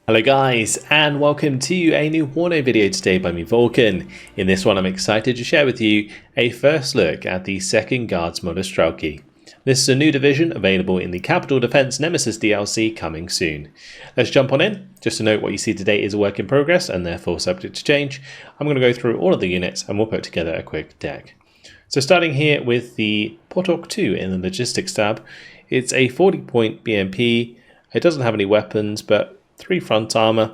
Hello guys, and welcome to a new WARNO video today by me, Vulcan. In this one I'm excited to share with you a first look at the second Guards Motostrelki. This is a new division available in the Capital Defense Nemesis DLC coming soon. Let's jump on in. Just to note, what you see today is a work in progress and therefore subject to change. I'm going to go through all of the units and we'll put together a quick deck. So starting here with the Potok 2 in the Logistics tab, it's a 40-point BMP. It doesn't have any weapons, but 3 front armor,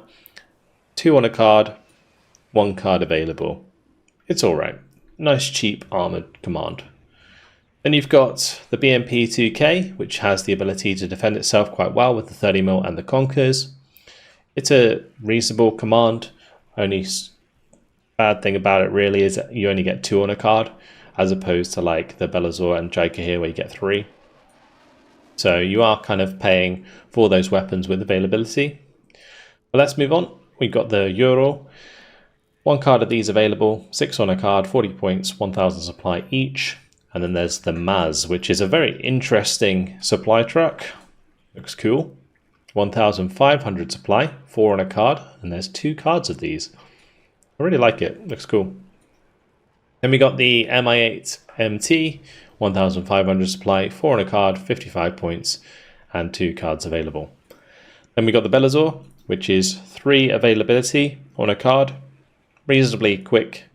2 on a card, 1 card available. It's alright. Nice cheap armored command. Then you've got the BMP 2K, which has the ability to defend itself quite well with the 30mm and the Conkers. It's a reasonable command. Only bad thing about it really is that you only get 2 on a card, as opposed to like the Belazor and Jaika here where you get 3. So you are kind of paying for those weapons with availability. But let's move on. We've got the Euro. 1 card of these available, 6 on a card, 40 points, 1000 supply each. And then there's the Maz, which is a very interesting supply truck. Looks cool. 1500 supply, 4 on a card, and there's 2 cards of these. I really like it, looks cool. Then we got the Mi-8 MT, 1500 supply, 4 on a card, 55 points, and 2 cards available. Then we got the Belazor, which is 3 availability on a card. Reasonably quick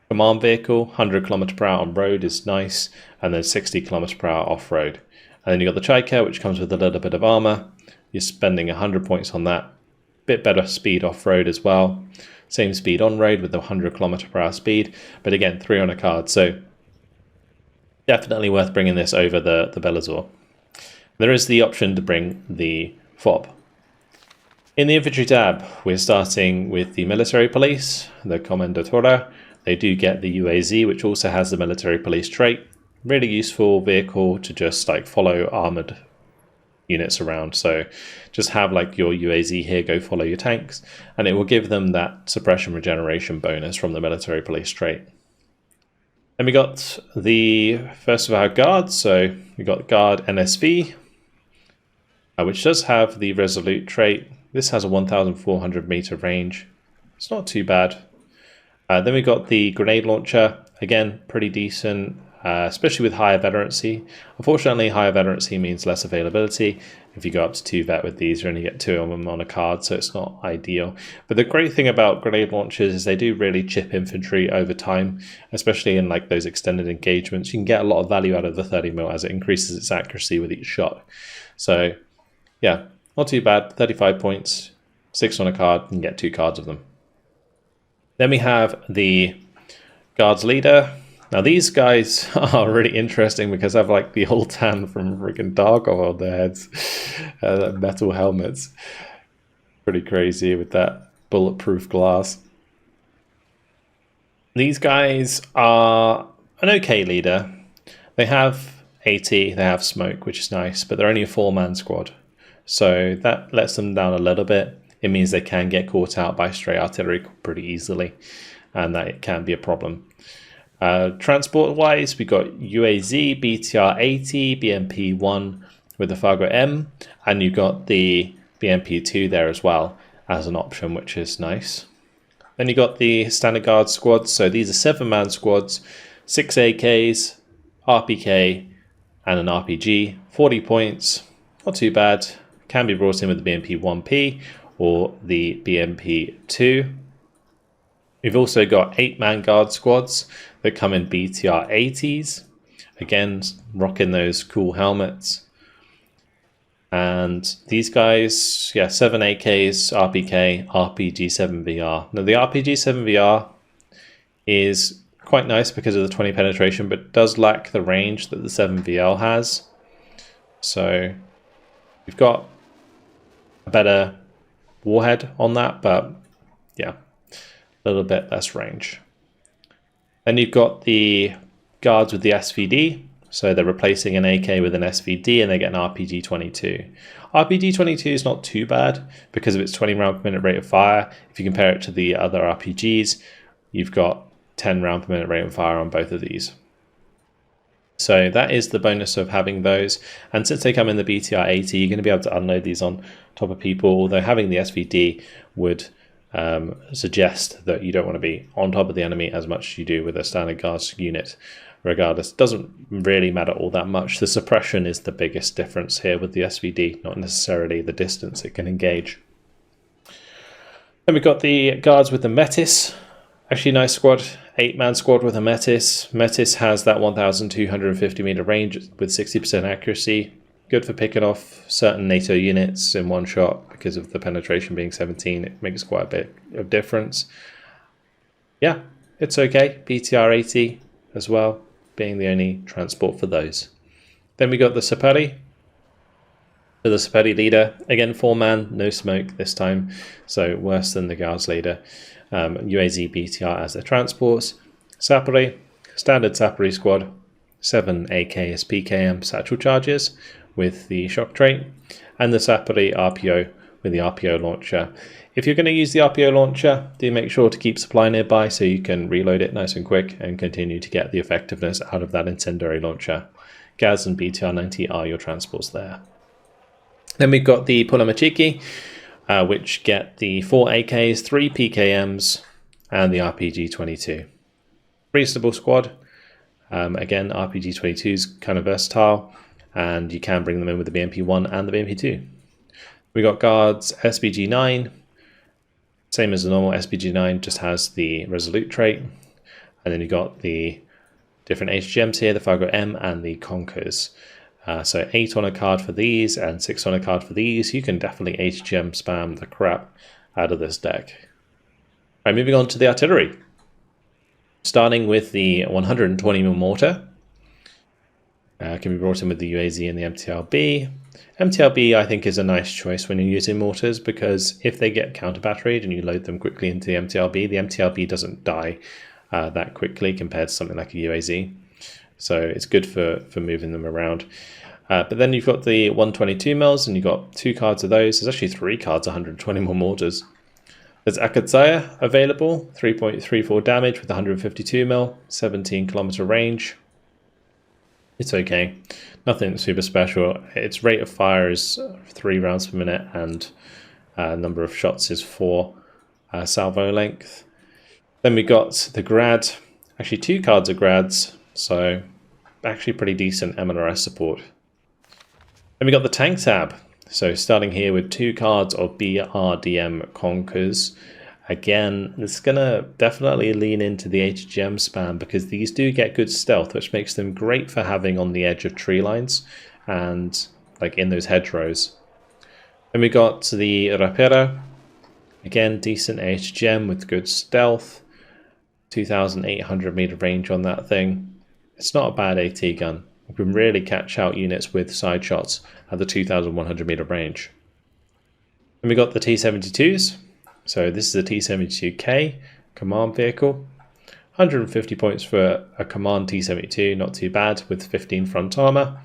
command vehicle, 100 km/h on road is nice, and then 60 km/h off-road. And then you got the Jaika, which comes with a little bit of armor. You're spending 100 points on that. Bit better speed off-road as well. Same speed on-road with the 100 km/h speed, but again, 3 on a card. So definitely worth bringing this over the Belazor. There is the option to bring the FOB. In the infantry tab, we're starting with the military police, the Commendatora. They do get the UAZ, which also has the military police trait. Really useful vehicle to just like follow armored units around. So just have like your UAZ here go follow your tanks, and it will give them that suppression regeneration bonus from the military police trait. Then we got the first of our guards. So we got Guard NSV, which does have the Resolute trait. This has a 1400 meter range. It's not too bad. Then we got the grenade launcher. Again, pretty decent, especially with higher veterancy. Unfortunately, higher veterancy means less availability. If you go up to 2 vet with these, you only get 2 of them on a card, so it's not ideal. But the great thing about grenade launchers is they do really chip infantry over time, especially in like those extended engagements. You can get a lot of value out of the 30mm as it increases its accuracy with each shot. So yeah, not too bad. 35 points, 6 on a card, you can get 2 cards of them. Then we have the Guards Leader. Now these guys are really interesting because they have like the old tan from freaking Dargo on their heads. Metal helmets. Pretty crazy with that bulletproof glass. These guys are an okay leader. They have AT, they have smoke, which is nice, but they're only a 4-man squad. So that lets them down a little bit. It means they can get caught out by stray artillery pretty easily, and that it can be a problem. Transport-wise, we got UAZ, BTR-80, BMP-1 with the Fargo M, and you've got the BMP-2 there as well as an option, which is nice. Then you got the Standard Guard squads. So these are 7-man squads, 6 AKs, RPK, and an RPG. 40 points, not too bad. Can be brought in with the BMP-1P or the BMP-2. We've also got 8-man guard squads that come in BTR 80s. Again, rocking those cool helmets. And these guys, yeah, 7 AKs, RPK, RPG-7VR. Now the RPG-7VR is quite nice because of the 20 penetration, but does lack the range that the 7VL has. So we've got a better warhead on that, but yeah, a little bit less range. Then you've got the guards with the SVD, so they're replacing an AK with an SVD and they get an RPG-22. RPG-22 is not too bad because of its 20 round per minute rate of fire. If you compare it to the other RPGs, you've got 10 round per minute rate of fire on both of these. So that is the bonus of having those. And since they come in the BTR 80, you're going to be able to unload these on top of people, although having the SVD would suggest that you don't want to be on top of the enemy as much as you do with a standard guards unit. Regardless, it doesn't really matter all that much. The suppression is the biggest difference here with the SVD, not necessarily the distance it can engage. Then we've got the guards with the Metis. Actually, nice squad, 8-man squad with a Metis. Metis has that 1,250 meter range with 60% accuracy. Good for picking off certain NATO units in one shot because of the penetration being 17. It makes quite a bit of difference. Yeah, it's okay. BTR 80 as well, being the only transport for those. Then we got the Sapari. So the Sapari leader, again 4-man, no smoke this time, so worse than the Guards leader. UAZ BTR as their transports. Sapari, standard Sapari squad, 7 AKS PKM satchel charges with the shock trait, and the Sapari RPO with the RPO launcher. If you're going to use the RPO launcher, do make sure to keep supply nearby so you can reload it nice and quick and continue to get the effectiveness out of that incendiary launcher. Gaz and BTR 90 are your transports there. Then we've got the Pulamachiki, which get the 4 AKs, 3 PKMs, and the RPG 22. Reasonable squad. Again, RPG 22 is kind of versatile, and you can bring them in with the BMP 1 and the BMP 2. We got Guards SBG 9. Same as the normal SBG 9, just has the Resolute trait. And then you got the different HGMs here, the Fargo M and the Conkers. So 8 on a card for these and 6 on a card for these. You can definitely HGM spam the crap out of this deck. Alright, moving on to the artillery. Starting with the 120mm mortar. Can be brought in with the UAZ and the MTLB. MTLB I think is a nice choice when you're using mortars, because if they get counter batteried and you load them quickly into the MTLB doesn't die that quickly compared to something like a UAZ. So it's good for moving them around. But then you've got the 122mm and you've got 2 cards of those. There's actually 3 cards, 120mm mortars. There's Akatsaya available, 3.34 damage with 152mm, 17 kilometer range. It's okay, nothing super special. Its rate of fire is 3 rounds per minute and number of shots is 4 salvo length. Then we got the Grad, actually 2 cards of Grads, so actually pretty decent MLRS support. Then we got the Tank tab. So starting here with 2 cards of BRDM Conkers. Again, it's going to definitely lean into the HGM spam because these do get good stealth, which makes them great for having on the edge of tree lines and like in those hedgerows. Then we got the Rapera. Again, decent HGM with good stealth. 2,800 meter range on that thing. It's not a bad AT gun. You can really catch out units with side shots at the 2,100 meter range. Then we got the T-72s. So this is a T-72K command vehicle. 150 points for a command T-72, not too bad, with 15 front armor.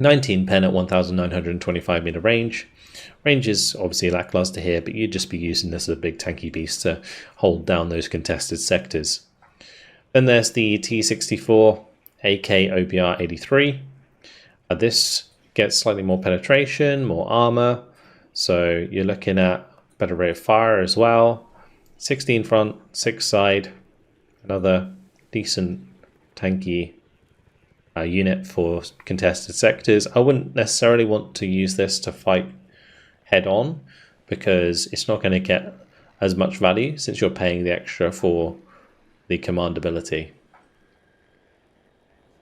19 pen at 1,925 meter range. Range is obviously lackluster here, but you'd just be using this as a big tanky beast to hold down those contested sectors. Then there's the T-64 AK OBR 83. This gets slightly more penetration, more armor, so you're looking at better rate of fire as well. 16 front, 6 side, another decent tanky unit for contested sectors. I wouldn't necessarily want to use this to fight head on because it's not going to get as much value since you're paying the extra for the command ability.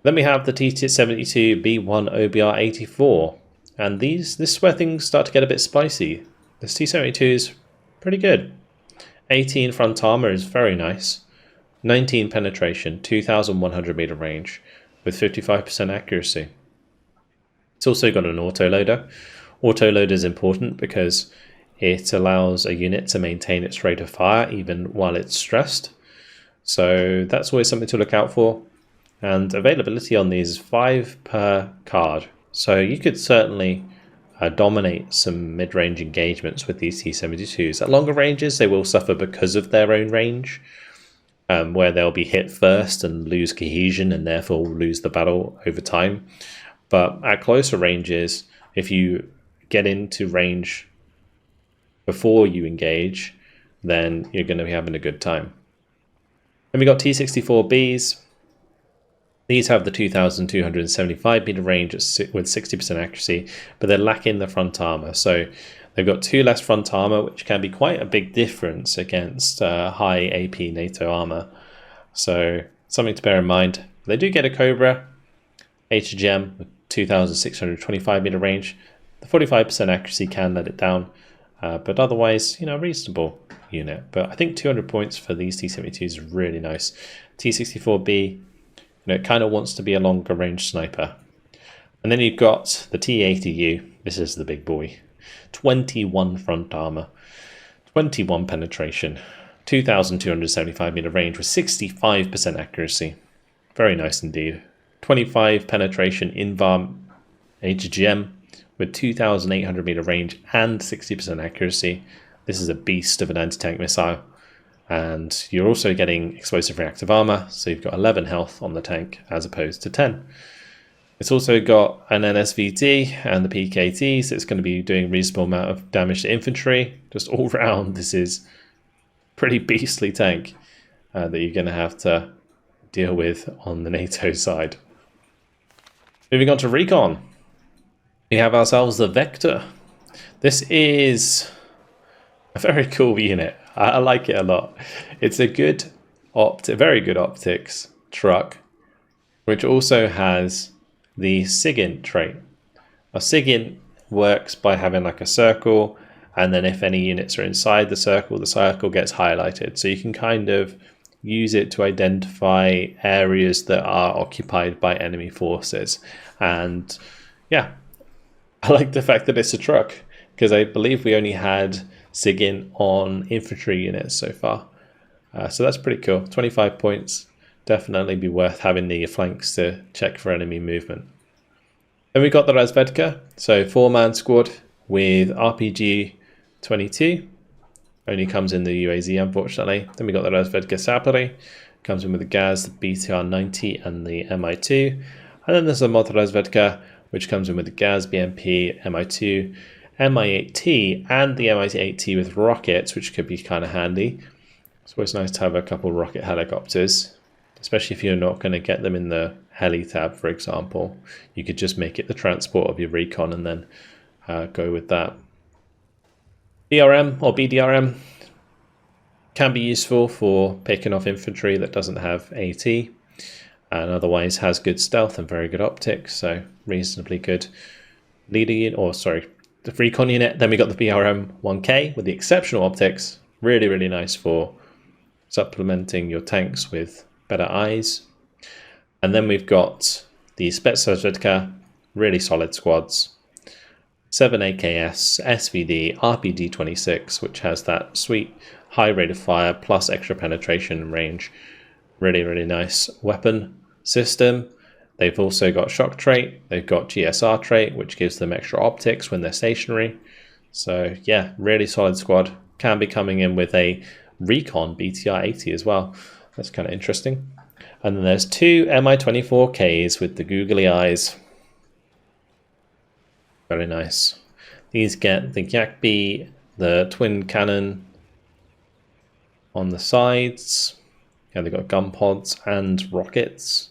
Then we have the T-72 B1 OBR 84, and this is where things start to get a bit spicy. This T-72 is pretty good. 18 front armor is very nice. 19 penetration, 2,100 meter range with 55% accuracy. It's also got an autoloader. Autoloader is important because it allows a unit to maintain its rate of fire even while it's stressed. So that's always something to look out for. And availability on these is 5 per card. So you could certainly dominate some mid-range engagements with these T-72s. At longer ranges, they will suffer because of their own range. where they'll be hit first and lose cohesion and therefore lose the battle over time. But at closer ranges, if you get into range before you engage, then you're going to be having a good time. Then we got T-64Bs. These have the 2,275 meter range with 60% accuracy, but they're lacking the front armor. So they've got 2 less front armor, which can be quite a big difference against high AP NATO armor. So something to bear in mind. They do get a Cobra HGM with 2,625 meter range. The 45% accuracy can let it down, but otherwise, reasonable unit. But I think 200 points for these T-72s is really nice. T-64B, it kind of wants to be a longer range sniper. And then you've got the T-80U. This is the big boy. 21 front armor, 21 penetration, 2,275 meter range with 65% accuracy. Very nice indeed. 25 penetration Invar HGM with 2,800 meter range and 60% accuracy. This is a beast of an anti-tank missile. And you're also getting explosive reactive armor, so you've got 11 health on the tank as opposed to 10. It's also got an NSVT and the PKT, so it's going to be doing a reasonable amount of damage to infantry. Just all round, this is a pretty beastly tank that you're going to have to deal with on the NATO side. Moving on to Recon, we have ourselves the Vector. This is a very cool unit. I like it a lot. It's a very good optics truck, which also has the SIGINT trait. A SIGINT works by having like a circle, and then if any units are inside the circle gets highlighted. So you can kind of use it to identify areas that are occupied by enemy forces. And yeah, I like the fact that it's a truck, because I believe we only had SIGINT on infantry units so far. So that's pretty cool. 25 points. Definitely be worth having the flanks to check for enemy movement. Then we got the Razvedka. So 4-man squad with RPG 22. Only comes in the UAZ, unfortunately. Then we got the Razvedka Sapari. Comes in with the Gaz, the BTR 90 and the MI2. And then there's the Mortar Razvedka, which comes in with the Gaz, BMP, MI2, MI8T, and the MI8T with rockets, which could be kind of handy. It's always nice to have a couple rocket helicopters, especially if you're not going to get them in the heli tab, for example. You could just make it the transport of your recon and then go with that. BRM or BDRM can be useful for picking off infantry that doesn't have AT, and otherwise has good stealth and very good optics, so reasonably good leader unit, the recon unit. Then we got the BRM 1K with the exceptional optics. Really, really nice for supplementing your tanks with better eyes. And then we've got the Spetsnazvedka, really solid squads. 7 AKS, SVD, RPG-26, which has that sweet high rate of fire plus extra penetration and range. Really, really nice weapon system. They've also got shock trait, they've got GSR trait, which gives them extra optics when they're stationary. So yeah, really solid squad. Can be coming in with a recon BTR 80 as well. That's kind of interesting. And then there's 2 Mi-24Ks with the googly eyes. Very nice. These get the Yakbi, the twin cannon on the sides. Yeah, they've got gun pods and rockets.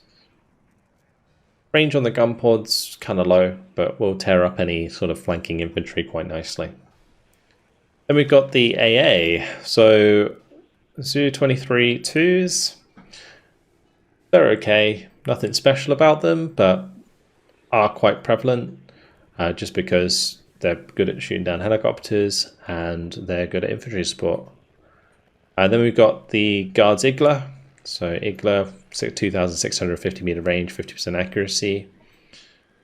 Range on the gun pods kind of low, but will tear up any sort of flanking infantry quite nicely. Then we've got the AA. So Zu-23-2s. They're okay. Nothing special about them, but are quite prevalent just because they're good at shooting down helicopters and they're good at infantry support. And then we've got the Guards Igla. So Igla, 2,650 meter range, 50% accuracy.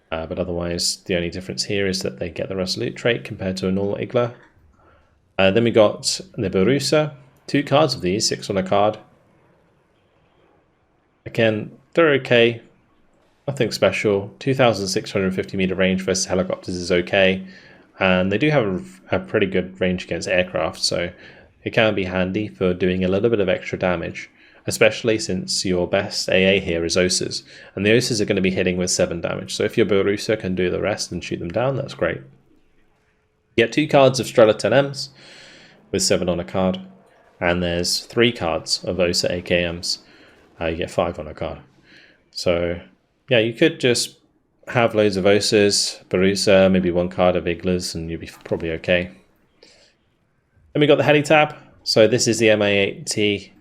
But otherwise, the only difference here is that they get the Resolute trait compared to a normal Igla. Then we got Neberusa. 2 cards of these, 6 on a card. Again, they're okay. Nothing special. 2,650 meter range versus helicopters is okay. And they do have a pretty good range against aircraft, so it can be handy for doing a little bit of extra damage. especially since your best AA here is Osas, and the Osas are going to be hitting with 7 damage. So if your Barusa can do the rest and shoot them down, that's great. You get 2 cards of Strela 10Ms with 7 on a card, and there's 3 cards of Osa AKMs. You get 5 on a card. So yeah, you could just have loads of Osas, Barusa, maybe 1 card of Iglas, and you'll be probably okay. Then we got the heli tab. So this is the MA-8T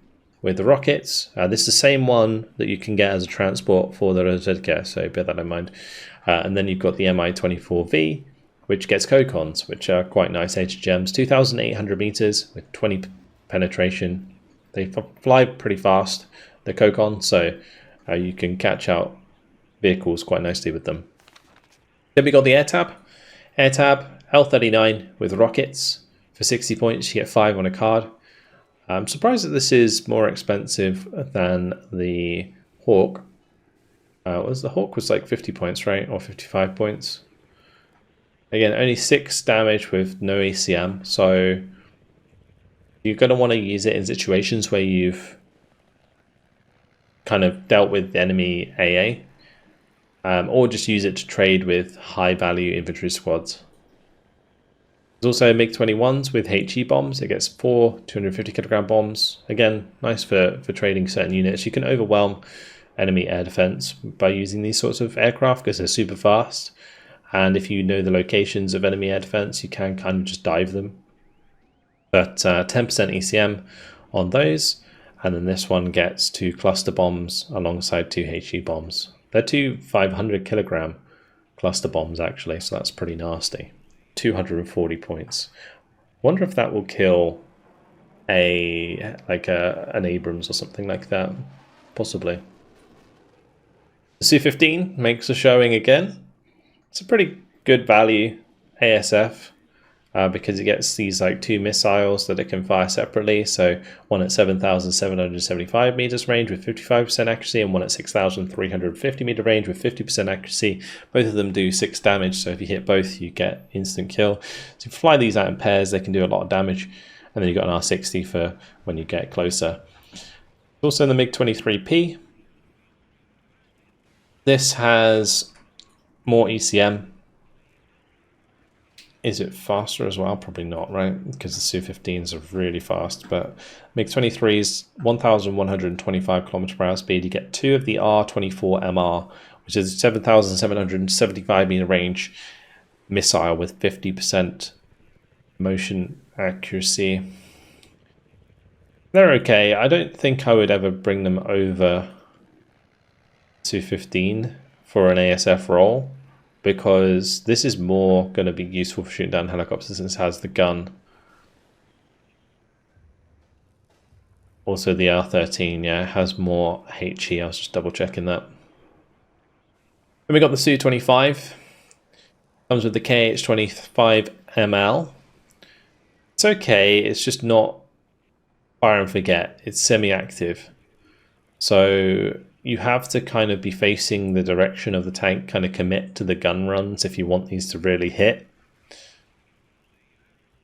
with the rockets. This is the same one that you can get as a transport for the Rozedka, so bear that in mind. And then you've got the Mi-24V, which gets Kokons, which are quite nice HGMs. 2,800 meters with 20 penetration. They fly pretty fast, the Kokon, so you can catch out vehicles quite nicely with them. Then we got the air tab. Air tab, L39 with rockets. For 60 points, you get 5 on a card. I'm surprised that this is more expensive than the Hawk. The Hawk was like 50 points, right? Or 55 points. Again, only 6 damage with no ACM. So you're going to want to use it in situations where you've kind of dealt with the enemy AA. Or just use it to trade with high value infantry squads. There's also MiG-21s with HE bombs. It gets 4 250 kilogram bombs. Again, nice for trading certain units. You can overwhelm enemy air defense by using these sorts of aircraft because they're super fast. And if you know the locations of enemy air defense, you can kind of just dive them. But 10% ECM on those. And then this one gets 2 cluster bombs alongside 2 HE bombs. They're 2 500 kilogram cluster bombs actually, so that's pretty nasty. 240 points. Wonder if that will kill an Abrams or something like that. Possibly. The Su-15 makes a showing again. It's a pretty good value ASF because it gets these like 2 missiles that it can fire separately. So one at 7,775 meters range with 55% accuracy and one at 6,350 meter range with 50% accuracy. Both of them do 6 damage. So if you hit both, you get instant kill. So if you fly these out in pairs, they can do a lot of damage. And then you've got an R60 for when you get closer. Also in the MiG-23P. This has more ECM. Is it faster as well? Probably not, right? Because the Su-15s are really fast. But MiG-23 is 1,125 km/h speed. You get 2 of the R-24MR, which is 7,775 meter range missile with 50% motion accuracy. They're okay. I don't think I would ever bring them over Su-15 for an ASF role, because this is more going to be useful for shooting down helicopters since it has the gun. Also the R13, yeah, has more HE. I was just double checking that. Then we got the Su-25. Comes with the KH-25ML. It's okay, it's just not fire and forget. It's semi-active. So you have to kind of be facing the direction of the tank, kind of commit to the gun runs if you want these to really hit.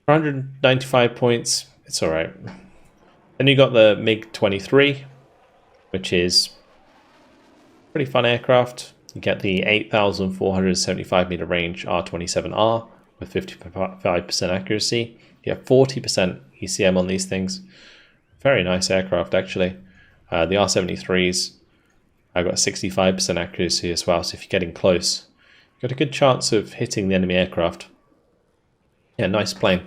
195 points, it's all right. Then you got the MiG-23, which is a pretty fun aircraft. You get the 8,475 meter range R-27R with 55% accuracy. You have 40% ECM on these things. Very nice aircraft, actually. The R-73s, I've got 65% accuracy as well, so if you're getting close, you've got a good chance of hitting the enemy aircraft. Yeah, nice plane.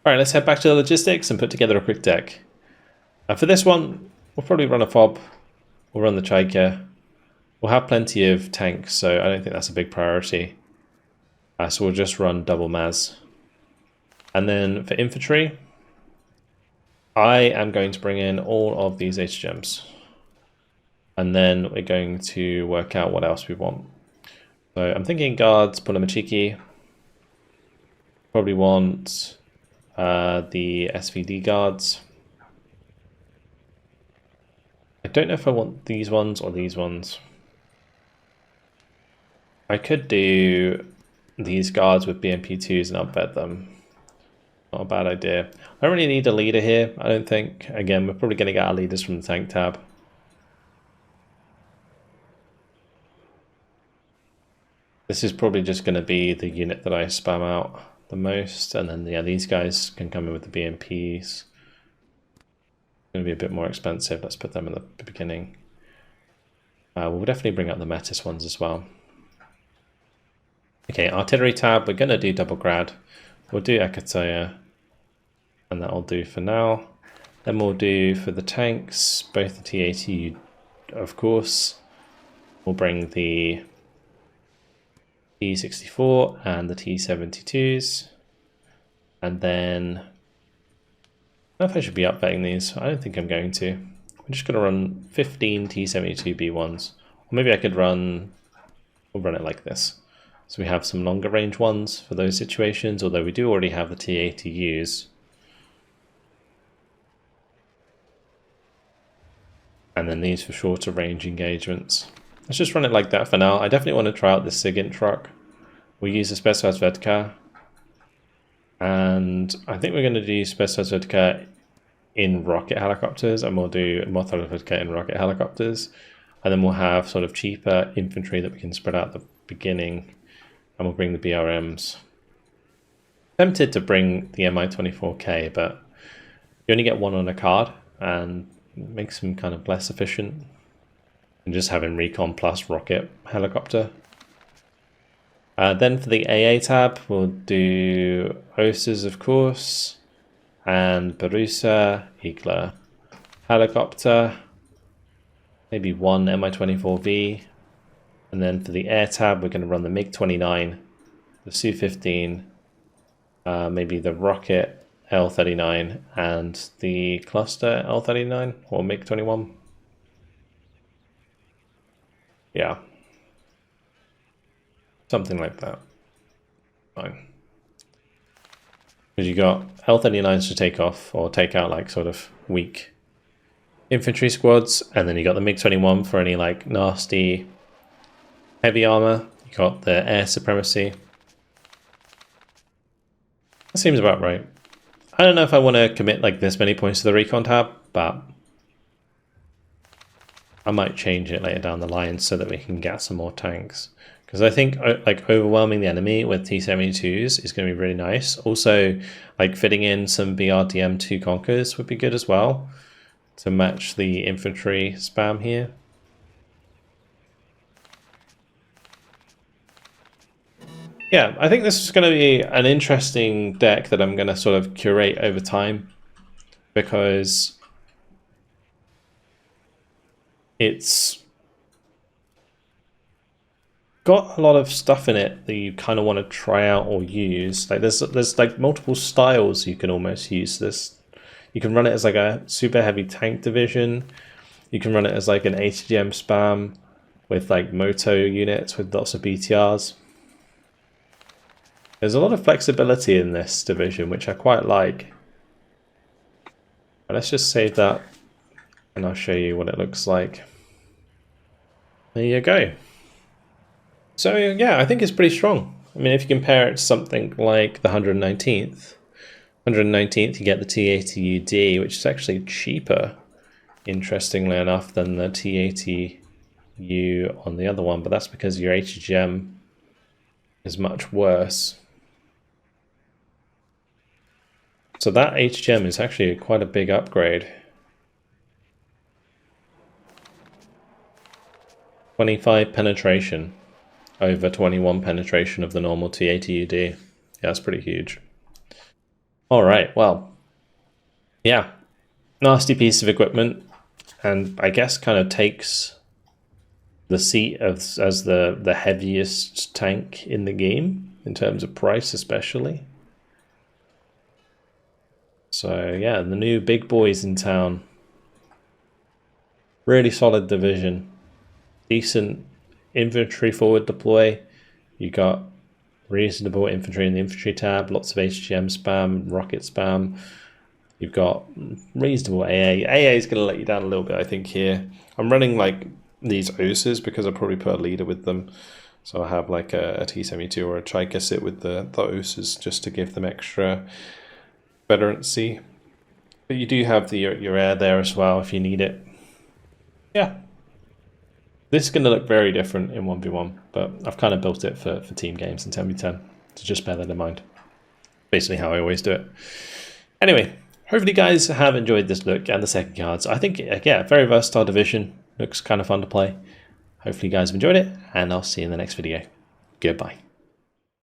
Alright, let's head back to the logistics and put together a quick deck. For this one, we'll probably run a FOB, we'll run the Chaika. We'll have plenty of tanks, so I don't think that's a big priority. So we'll just run double Maz. And then for infantry, I am going to bring in all of these HGMs. And then we're going to work out what else we want. So I'm thinking guards, Pulamachiki. Probably want the SVD guards. I don't know if I want these ones or these ones. I could do these guards with BMP2s and upbed them. Not a bad idea. I don't really need a leader here, I don't think. Again, we're probably going to get our leaders from the tank tab. This is probably just going to be the unit that I spam out the most, and then yeah, these guys can come in with the BMPs. Going to be a bit more expensive. Let's put them in the beginning. We'll definitely bring up the Metis ones as well. Okay, artillery tab. We're going to do double grad. We'll do Ekatoya, and that'll do for now. Then we'll do for the tanks, both the T-80, of course. We'll bring the T-64 and the T-72s, and then I don't know if I should be updating these. I don't think I'm going to. I'm just going to run 15 T-72B1s, or maybe I could run. We'll run it like this, so we have some longer range ones for those situations. Although we do already have the T-80Us, and then these for shorter range engagements. Let's just run it like that for now. I definitely want to try out the SIGINT truck. We'll use the Spetsnaz and I think we're going to do Spetsnaz in rocket helicopters, and we'll do mortar in rocket helicopters, and then we'll have sort of cheaper infantry that we can spread out at the beginning, and we'll bring the BRMs. Tempted to bring the Mi-24K, but you only get one on a card, and it makes them kind of less efficient. And just having recon plus rocket helicopter. Then for the AA tab, we'll do OSAs, of course, and Barusa, Igla, helicopter, maybe one Mi-24V. And then for the air tab, we're going to run the MiG-29, the Su-15, maybe the rocket L-39, and the cluster L-39 or MiG-21. Yeah. Something like that. Fine. Because you got L-39s to take off or take out like sort of weak infantry squads, and then you got the MiG-21 for any like nasty heavy armor. You got the air supremacy. That seems about right. I don't know if I want to commit like this many points to the recon tab, but I might change it later down the line so that we can get some more tanks. Because I think like overwhelming the enemy with T-72s is going to be really nice. Also, like fitting in some BRDM2 Conquers would be good as well to match the infantry spam here. Yeah, I think this is going to be an interesting deck that I'm going to sort of curate over time, because it's got a lot of stuff in it that you kind of want to try out or use. Like there's like multiple styles you can almost use this. You can run it as like a super heavy tank division. You can run it as like an HGM spam with like moto units with lots of BTRs. There's a lot of flexibility in this division, which I quite like. But let's just save that and I'll show you what it looks like. There you go. So yeah, I think it's pretty strong. I mean, if you compare it to something like the 119th, you get the T-80UD, which is actually cheaper, interestingly enough, than the T-80U on the other one, but that's because your HGM is much worse. So that HGM is actually quite a big upgrade. 25 penetration over 21 penetration of the normal T-80UD. Yeah, that's pretty huge. All right, well, yeah, nasty piece of equipment, and I guess kind of takes the seat as the heaviest tank in the game in terms of price, especially. So yeah, the new big boys in town. Really solid division. Decent infantry forward deploy. You got reasonable infantry in the infantry tab, lots of HGM spam, rocket spam. You've got reasonable AA. AA is going to let you down a little bit, I think, here. I'm running like these OSAs because I probably put a leader with them. So I have like a T-72 or a Chaika sit with the OSAs just to give them extra better at sea. But you do have your air there as well if you need it. Yeah. This is going to look very different in 1v1, but I've kind of built it for team games in 10v10. So just bear that in mind. Basically how I always do it. Anyway, hopefully you guys have enjoyed this look and the second cards. I think, yeah, very versatile division. Looks kind of fun to play. Hopefully you guys have enjoyed it, and I'll see you in the next video. Goodbye.